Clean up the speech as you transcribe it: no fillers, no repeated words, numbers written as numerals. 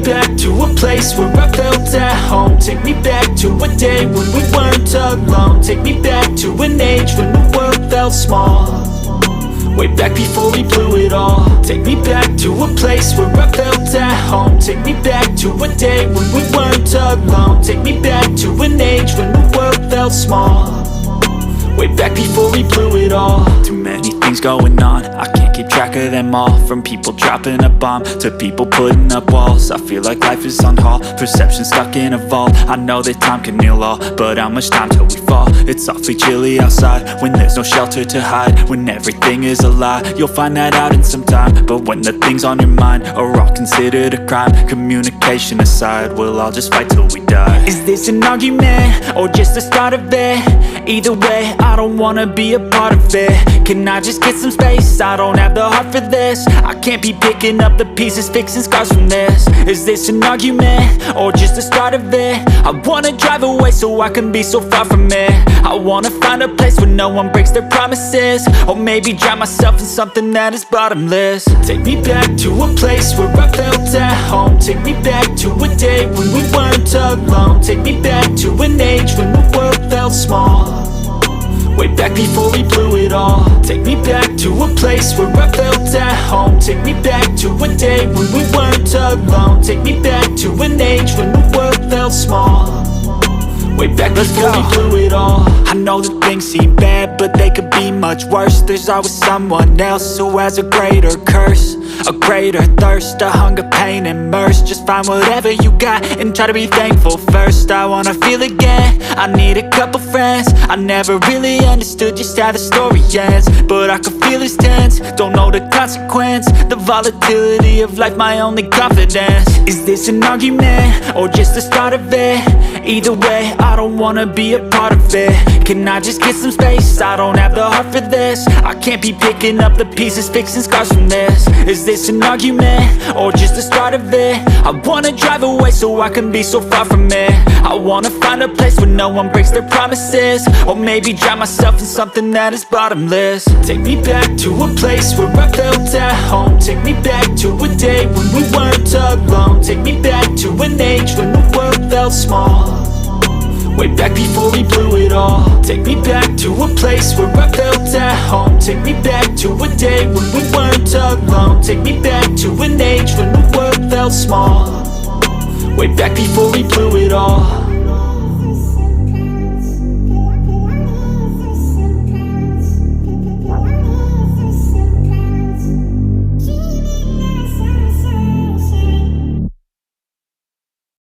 back to a place where I felt at home. Take me back to a day when we weren't alone. Take me back to an age when the world felt small, way back before we blew it all. Take me back to a place where I felt at home. Take me back to a day when we weren't alone. Take me back to an age when the world felt small, way back before we blew it all. Too many things going on, I can't keep track of them all. From people dropping a bomb to people putting up walls. I feel like life is on hold, perception stuck in a vault. I know that time can heal all, but how much time till we fall? It's awfully chilly outside when there's no shelter to hide. When everything is a lie, you'll find that out in some time. But when the things on your mind are all considered a crime, communication aside, we'll all just fight till we die. Is this an argument or just the start of it? Either way, I don't wanna be a part of it. Can I just get some space? I don't have the heart for this. I can't be picking up the pieces, fixing scars from this. Is this an argument or just the start of it? I wanna drive away so I can be so far from it. I wanna find a place where no one breaks their promises, or maybe drown myself in something that is bottomless. Take me back to a place where I felt at home. Take me back to a day when we weren't alone. Take me back to an age when the world felt small, way back before we blew it all. Take me back to a place where I felt at home. Take me back to a day when we weren't alone. Take me back to an age when the world felt small, way back before we blew it all. I know that things seem bad, but they could be much worse. There's always someone else who has a greater curse, a greater thirst, a hunger, pain, and mercy. Just find whatever you got and try to be thankful first. I wanna feel again, I need a couple friends. I never really understood just how the story ends, but I can feel it's tense, don't know the consequence. The volatility of life, my only confidence. Is this an argument or just the start of it? Either way, I don't wanna be a part of it. Can I just get some space? I don't have the heart for this. I can't be picking up the pieces, fixing scars from this. Is this an argument or just the start of it? I wanna drive away so I can be so far from it. I wanna find a place where no one breaks their promises, or maybe drown myself in something that is bottomless. Take me back to a place where I felt at home. Take me back to a day when we weren't alone. Take me back to an age when the world felt small, way back before we blew it all. Take me back to a place where I felt at home. Take me back to a day when we weren't alone. Take me back to an age when the world felt small, way back before we blew it all.